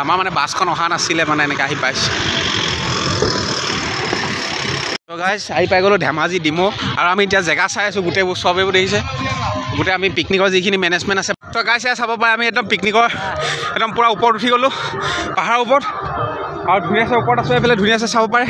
আমাৰ মানে বাছখন অহা নাছিলে মানে এনেকৈ আহি পাইছে তো গাইজ আহি পাই গ'লোঁ ধেমাজি ডিমৌ আৰু আমি এতিয়া জেগা চাই আছোঁ গোটেইবোৰ চব এইবোৰ দেখিছে গোটেই আমি পিকনিকৰ যিখিনি মেনেজমেণ্ট আছে তো গাইজ চাব পাৰে আমি একদম পিকনিকৰ একদম পূৰা ওপৰত উঠি গ'লোঁ পাহাৰৰ ওপৰত আৰু ধুনীয়াছে ওপৰত আছোঁ এইফালে ধুনীয়াছে চাব পাৰে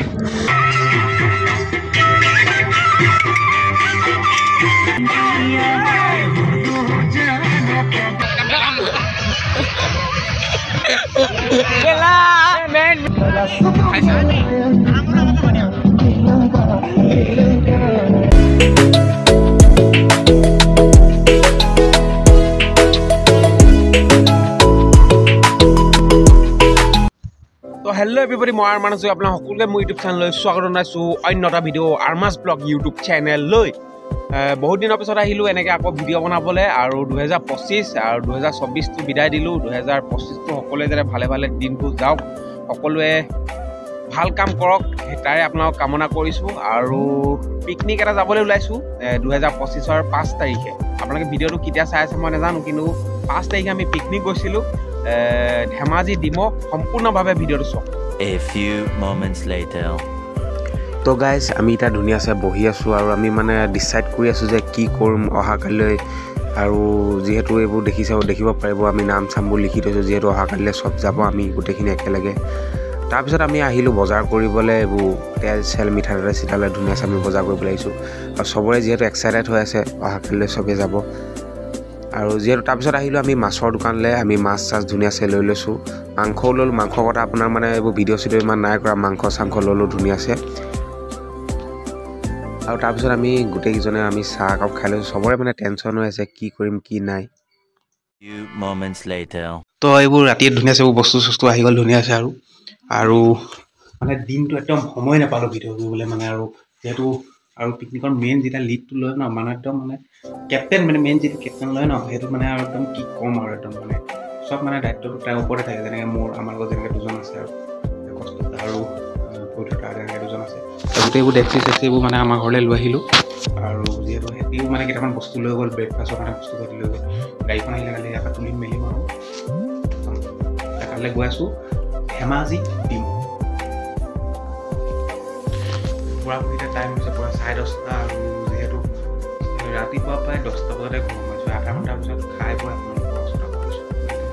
তো হেল্ল' এভৰিবডি মই আৰমান আছোঁ আপোনাৰ সকলোকে মোৰ ইউটিউব চেনেললৈ স্বাগত জনাইছোঁ অন্য এটা ভিডিঅ' আৰমাছ ব্লগ ইউটিউব চেনেললৈ বহুত দিনৰ পিছত আহিলোঁ এনেকৈ আকৌ ভিডিঅ' বনাবলৈ আৰু 2025 আৰু 2024টো বিদায় দিলোঁ 2025টো সকলোৱে যাতে ভালে ভালে দিনটো যাওক সকলোৱে ভাল কাম কৰক তাৰে আপোনালোক কামনা কৰিছোঁ আৰু পিকনিক এটা যাবলৈ ওলাইছোঁ 2025ৰ 5 তাৰিখে আপোনালোকে ভিডিঅ'টো কেতিয়া চাই আছে মই নাজানো কিন্তু 5 তাৰিখে আমি পিকনিক গৈছিলোঁ ধেমাজি ডিমৌ সম্পূৰ্ণভাৱে ভিডিঅ'টো চাওক A few moments later তো গাইজ আমি এতিয়া ধুনীয়াছে বহি আছোঁ আৰু আমি মানে ডিচাইড কৰি আছোঁ যে কি কৰিম অহাকালিলৈ আৰু যিহেতু এইবোৰ দেখিব পাৰিব আমি নাম চামবোৰ লিখি থৈছোঁ যিহেতু অহাকালিলৈ চব যাব আমি গোটেইখিনি একেলগে তাৰপিছত আমি আহিলোঁ বজাৰ কৰিবলৈ এইবোৰ তেল চেল মিঠাতেল চিঠালে ধুনীয়াছে আমি বজাৰ কৰিবলৈ আহিছোঁ আৰু চবৰে যিহেতু এক্সাইটেড হৈ আছে অহাকালিলৈ চবেই যাব আৰু যিহেতু তাৰপিছত আহিলোঁ আমি মাছৰ দোকানলৈ আমি মাছ চাছ ধুনীয়াছে লৈ লৈছোঁ মাংসও ল'লোঁ মাংসৰ কথা আপোনাৰ মানে এইবোৰ ভিডিঅ' চিডিঅ' ইমান নাই কৰা মাংস চাংস ল'লোঁ ধুনীয়াছে আৰু তাৰপিছত আমি গোটেইকেইজনে আমি চাহ একাপ খাই লৈছোঁ চবৰে মানে টেনশ্যন হৈ আছে কি কৰিম কি নাই few moments later তো এইবোৰ ৰাতিয়ে ধুনীয়াছে এইবোৰ বস্তু চস্তু আহি গ'ল ধুনীয়াছে আৰু মানে দিনটো একদম সময় নাপালোঁ ভিডিঅ' কৰিবলৈ মানে আৰু যিহেতু আৰু পিকনিকৰ মেইন যেতিয়া লিডটো লয় ন মানে একদম মানে কেপ্টেইন মানে মেইন যিটো কেপ্টেইন লয় ন সেইটো মানে আৰু একদম কি ক'ম আৰু একদম মানে চব মানে দায়িত্বটো তাৰ ওপৰতে থাকে যেনেকৈ মোৰ আমাৰ লগত যেনেকৈ দুজন আছে আৰু কষ্ট আৰু পবিত্ৰতা যেনেকৈ দুজন আছে গোটেইবোৰ ডেক্সি চেক্সিবোৰ মানে আমাৰ ঘৰলৈ লৈ আহিলোঁ আৰু যিহেতু সিহঁতিও মানে কেইটামান বস্তু লৈ গ'ল ব্ৰেকফাষ্টৰ কাৰণে বস্তু পাতি লৈ গ'ল গাড়ীখন আহিলে কালি ইয়াৰ পৰা তুলিম মেলিম আৰু কাইলৈ গৈ আছোঁ ধেমাজি ডিমৌ পুৰা এতিয়া টাইম হৈছে পুৰা 10:30 আৰু যিহেতু ৰাতিপুৱা প্ৰায় 10টা বজাতে ঘৰ সোমাইছোঁ আধা ঘণ্টাৰ পিছত খাই বৈ আপোনালোকৰ ওচৰত কৰিছোঁ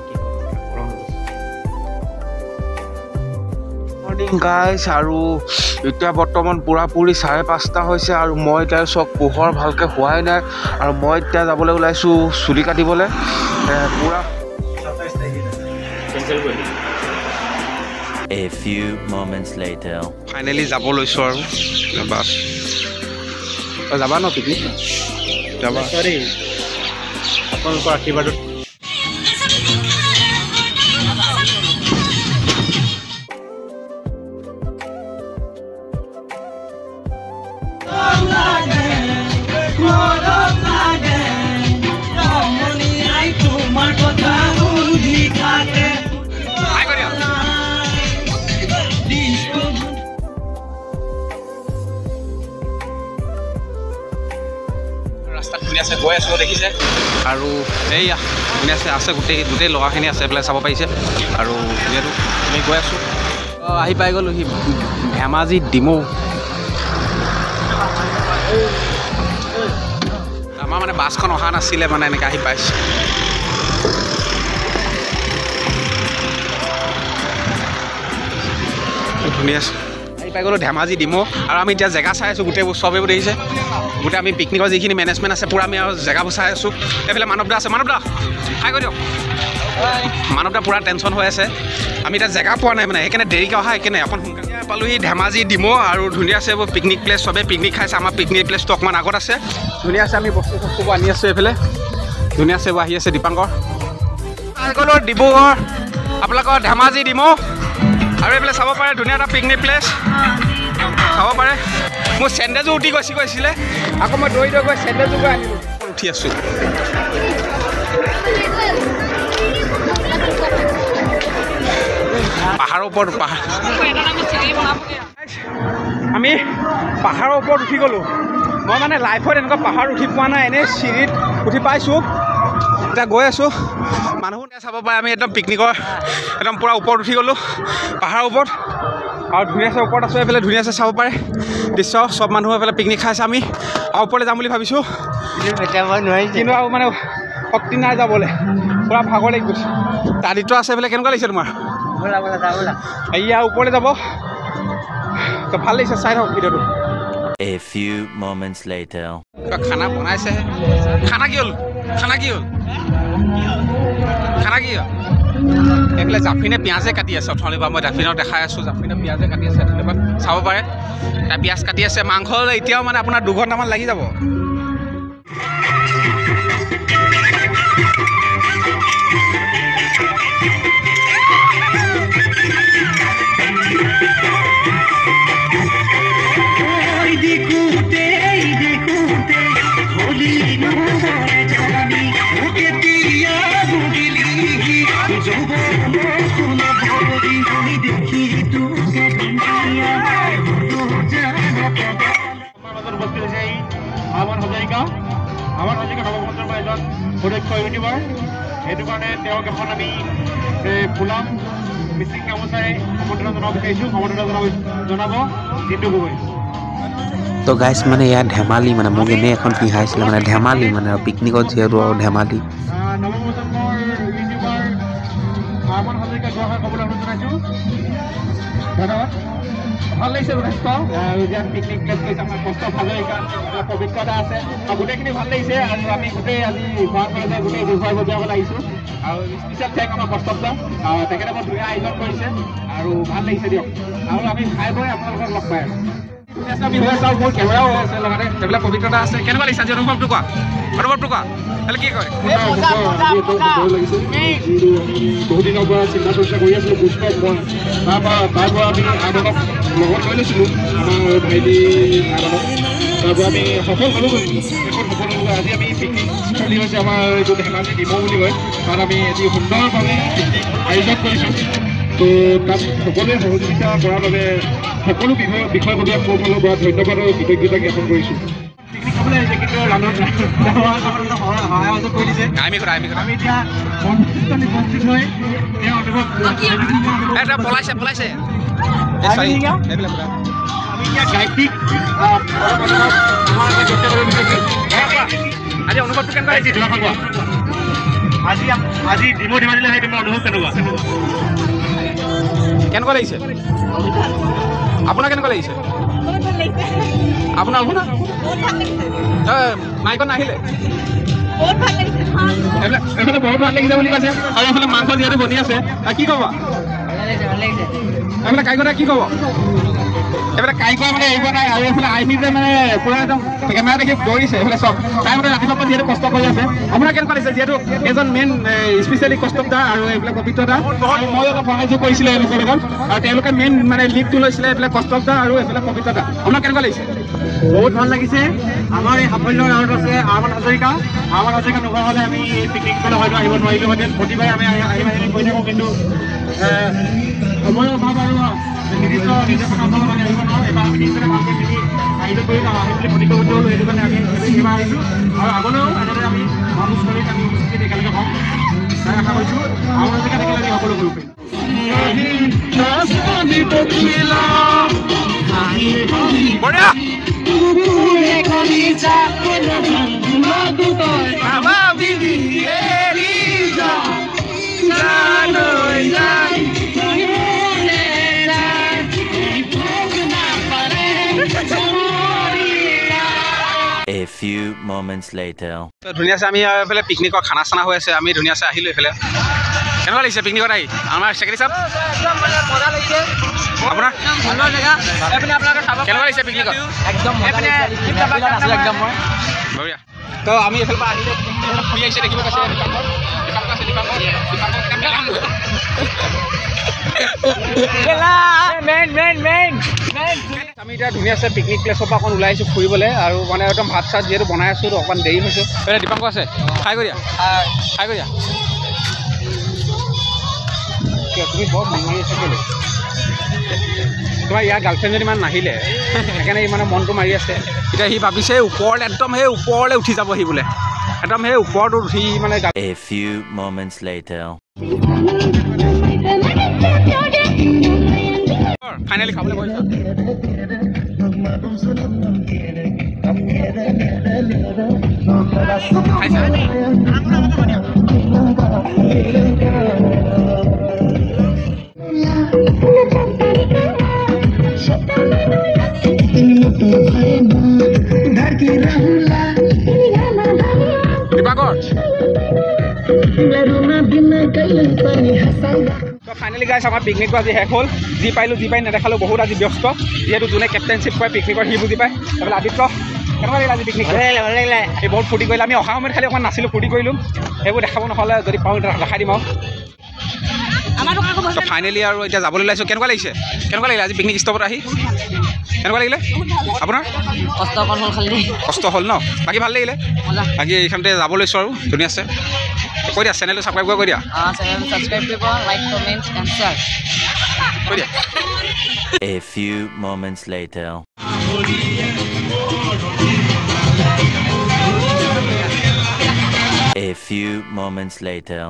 কি গৰম মৰ্ণিং গাইজ আৰু এতিয়া বৰ্তমান পুৰাপুৰি 5:30 হৈছে আৰু মই এতিয়া চব পোহৰ ভালকৈ হোৱাই নাই আৰু মই এতিয়া যাবলৈ ওলাইছোঁ চুলি কাটিবলৈ পুৰা A few moments later finally যাব লৈছোঁ আৰু বাছ তই যাবা ন পিকনিক যাবা দেই আপোনালোকৰ আশীৰ্বাদত ৰাস্তাত ধুনীয়াছে গৈ আছোঁ দেখিছে আৰু এইয়া ধুনীয়াছে আছে গোটেই ল'ৰাখিনি আছে এইফালে চাব পাৰিছে আৰু যিহেতু আমি গৈ আছোঁ আহি পাই গ'লোঁ সি ধেমাজি ডিমৌ আমাৰ মানে বাছখন অহা নাছিলে মানে এনেকৈ আহি পাইছে ধুনীয়া আছে আহি পাই গ'লোঁ ধেমাজি ডিমৌ আৰু আমি এতিয়া জেগা চাই আছোঁ গোটেইবোৰ চব এইবোৰ দেখিছে গোটেই আমি পিকনিকৰ যিখিনি মেনেজমেণ্ট আছে পূৰা আমি আৰু জেগাবোৰ চাই আছোঁ এইফালে মানৱদা আছে মানৱদা হাই কৰি দিয়ক মানৱদা পূৰা টেনশ্যন হৈ আছে আমি এতিয়া জেগা পোৱা নাই মানে সেইকাৰণে দেৰিকৈ অহা সেইকাৰণে অকণ সোনকালে পালোঁহি ধেমাজি ডিমৌ আৰু ধুনীয়া আছে এইবোৰ পিকনিক প্লেচ চবেই পিকনিক খাইছে আমাৰ পিকনিক প্লেচটো অকণমান আগত আছে ধুনীয়া আছে আমি বস্তু চস্তুবোৰ আনি আছোঁ এইফালে ধুনীয়া আছে আহি আছে দীপাংকৰ আহি গ'লোঁ ডিব্ৰুগড় আপোনালোকৰ ধেমাজি ডিমৌ আৰু এইফালে চাব পাৰে ধুনীয়া এটা পিকনিক প্লেচ চাব পাৰে মোৰ চেণ্ডেলযোৰ উঠি গৈছিলে আকৌ মই দৌৰি গৈ চেণ্ডেলযোৰ গৈ আনিলোঁ উঠি আছোঁ পাহাৰৰ ওপৰত আমি পাহাৰৰ ওপৰত উঠি গ'লোঁ মই মানে লাইফত এনেকুৱা পাহাৰ উঠি পোৱা নাই এনেই চিৰিত উঠি পাইছোঁ এতিয়া গৈ আছোঁ মানুহো চাব পাৰে আমি একদম পিকনিকৰ একদম পূৰা ওপৰত উঠি গ'লোঁ পাহাৰৰ ওপৰত আৰু ধুনীয়াছে ওপৰত আছোঁ এইফালে ধুনীয়াছে চাব পাৰে দৃশ্য চব মানুহ এইফালে পিকনিক খাইছে আমি আৰু ওপৰলৈ যাম বুলি ভাবিছোঁ কিন্তু আৰু মানে শক্তি নাই যাবলৈ পূৰা ভাগৰ লাগি গৈছে আদিত্য আছে এইফালে কেনেকুৱা লাগিছে তোমাৰ এয়া ওপৰলৈ যাব তো ভাল লাগিছে চাই থাকক ভিডিঅ'টো A few moments later. খানা বনাইছেহে খানা কি হ'ল এইফালে জাফিনে পিঁয়াজে কাটি আছে অথনিৰ পৰা মই জাফিনক দেখাই আছোঁ জাফিনে পিঁয়াজে কাটি আছে ধন্যবাদ চাব পাৰে তাৰ পিঁয়াজ কাটি আছে মাংস এতিয়াও মানে আপোনাৰ 2 ঘণ্টামান লাগি যাব আমাৰ হাজৰিকা নৱপ্ৰজন্মৰ এজন সুদক্ষ ইউটিউবাৰ সেইটো কাৰণে তেওঁক এখন আমি ফুলাম মিচিং গামোচাৰে সম্বৰ্ধনা জনাব বিচাৰিছোঁ সম্বৰ্ধনা জনাব জিন্তু গগৈ তো গাইছ মানে ইয়াত ধেমালি মানে মোক এনেই এখন পিন্ধাইছিলে মানে ধেমালি মানে পিকনিকত যিহেতু আৰু ধেমালি নৱপ্ৰজন্মৰ ইউটিউবাৰ আমাৰ হাজৰিকা যোৱা ক'বলৈ অনুৰোধ জনাইছোঁ ধন্যবাদ ভাল লাগিছে যথেষ্ট ইয়াত পিকনিক প্লেচ কৰিছে আমাৰ কষ্ট হাজৰিকা পবিত্ৰতা আছে আৰু গোটেইখিনি ভাল লাগিছে আৰু আমি গোটেই আজি ঘৰ কলেজে গোটেই বিষয় বজাবলৈ আহিছোঁ আৰু স্পেচিয়েল থেংক আমাৰ কৰ্তব্য তেখেতে বৰ ধুনীয়া আয়োজন কৰিছে আৰু ভাল লাগিছে দিয়ক আৰু আমি খাই বৈ আপোনালোকক লগ পাই আছোঁ আমি হৈ আছোঁ মোৰ কেমেৰাও হৈ আছে লগতে সেইবিলাক পবিত্ৰতা আছে কেনেকুৱা লাগিছে আজি অনুভৱটো কোৱা তাহলে কি কয় বহুত দিনৰ পৰা চিন্তা চৰ্চা কৰি আছিলোঁ পুষ্পক মই তাৰ পৰা আমি আনন্দক লগত লৈ লৈছিলোঁ আমাৰ ভাইটি আনন্দক তাৰ পৰা আমি সফল হ'লোঁ এখন সফল হ'লোঁ আজি আমি পিকনিক স্থলী হৈছে আমাৰ এইটো ধেমাজি ডিমৌ বুলি কয় তাত আমি এটি সুন্দৰভাৱে পিকনিক আয়োজন কৰিছোঁ তো তাত সকলোৱে সহযোগিতা কৰাৰ বাবে সকলো বিষয়ববীয়া মোৰ ফালৰ পৰা ধন্যবাদ আৰু কৃতজ্ঞতা জ্ঞাপন কৰিছোঁ পিকনিক খাবলৈ আহিছে কিন্তু সহায় কৰি দিছে আমি এতিয়া উপস্থিত হৈ তেওঁ অনুভৱ পলাইছে আমি এতিয়া গায়ত্ৰীক আজি অনুভৱটো কেনেকুৱা লাগিছে আজি ডিমৌ ধেমাজিলৈ আহি তোমাৰ অনুভৱ কেনেকুৱা লাগিছে আপোনাৰ কেনেকুৱা লাগিছে আপোনাৰ মাইকত নাহিলে এইফালে বহুত ভাল লাগিছে বুলি কৈছে আৰু এইফালে মাংস যিহেতু বনি আছে কি ক'ব এইফালে কাৰিকৰ কি ক'ব এইফালে কাৰিকৰ মানে এৰিব নাই আৰু এইফালে আইহি যে মানে পুৰা একদম কেমেৰা দেখি দৌৰিছে এইফালে চব তাই মানে ৰাতিপুৱাৰ পৰা যিহেতু কষ্ট কৰি আছে আপোনাৰ কেনেকুৱা লাগিছে যিহেতু এজন মেইন স্পেচিয়েলি কষ্টকৰ্তা আৰু এইবিলাক পবিত্ৰতা মই অলপ সহায় কৰিছিলোঁ এওঁলোকৰ লগত আৰু তেওঁলোকে মেইন মানে লিডটো লৈছিলে এইফালে কষ্টকৰ্তা আৰু এইফালে পবিত্ৰতা আপোনাৰ কেনেকুৱা লাগিছে বহুত ভাল লাগিছে আমাৰ এই সাফল্যৰ আঁৰত আছে আৰমান হাজৰিকা নোহোৱা হ'লে আমি এই পিকনিকলৈ হয়তো আহিব নোৱাৰিলোঁ হেঁতেন প্ৰতিবাৰে আমি আহিম কৰি থাকোঁ কিন্তু সময়ৰ অভাৱ আৰু নিৰ্দিষ্ট কামৰ কাৰণে আহিব নোৱাৰোঁ এবাৰ আমি নিজে ভালকৈ মিলি আয়োজন কৰি আহিম বুলি প্ৰতিবদ্ধ হ'লোঁ সেইটো কাৰণে আমি এইবাৰ আহিছোঁ আৰু আগলৈও এনেদৰে আমি মহামুজ কৰি আমি উপস্থিত একেলগে হ'ম তাই আশা কৰিছোঁ আমাৰ হাজৰিকাত একেলগে সকলো কৰিব A few moments later. ধুনীয়াছে আমি এইফালে পিকনিকৰ খানা চানা হৈ আছে আমি ধুনীয়াছে আহিলোঁ এইফালে কেনেকুৱা লাগিছে পিকনিকত আহি আমাৰ চেক্ৰেটাৰী ছাৰ আপোনাৰ কেনেকুৱা লাগিছে পিকনিকত বঢ়িয়া তো আমি এইফালৰ পৰা আহিলে ফুৰি আহিছে দেখিব পাইছে আমি এতিয়া ধুনীয়াছে পিকনিক প্লেচৰ পৰা অকণ ওলাই আহিছোঁ ফুৰিবলৈ আৰু মানে একদম ভাত চাত যিহেতু বনাই আছোঁ অকণমান দেৰি হৈছে দীপাংকৰ আছে খাই কৰি দিয়া তুমি বৰ মন মাৰি আছা কেলৈ তোমাৰ ইয়াৰ গাৰ্লফ্ৰেণ্ডজনী ইমান নাহিলে সেইকাৰণে মানে মনটো মাৰি আছে এতিয়া সি ভাবিছে ওপৰলৈ একদম সেই ওপৰলৈ উঠি যাব সি বোলে একদম সেই ওপৰটো উঠি মানে A few moments later. Finally খাবলৈ বহিছা খাইছা দিবাকৰ ফাইনেলি গাইছ আমাৰ পিকনিকটো আজি শেষ হ'ল যি পাৰিলোঁ যি পাৰি নেদেখালোঁ বহুত আজি ব্যস্ত যিহেতু যোনে কেপ্টেইনশ্বিপ কৰে পিকনিকৰ সি বুজি পায় তাৰপৰা আদিত্য কেনেকুৱা লাগিলে আজি পিকনিক এই বহুত ফূৰ্তি কৰিলে আমি অহা সময়ত খালি অকণমান নাছিলোঁ ফূৰ্তি কৰিলোঁ সেইবোৰ দেখাব নহ'লে যদি পাওঁ দেখাই দিম আৰু ফাইনেলি আৰু এতিয়া যাবলৈ ওলাইছোঁ কেনেকুৱা লাগিছে কেনেকুৱা লাগিলে আজি পিকনিক ষ্টপত আহি কেনেকুৱা লাগিলে আপোনাৰ কষ্ট হ'ল ন বাকী ভাল লাগিলে বাকী এইখনতে যাব লৈছোঁ আৰু ধুনীয়া আছে কৈ দিয়া চেনেলটো ছাবস্ক্ৰাইব কৰি দিয়া কৈ দিয়া A few moments later. A few moments later.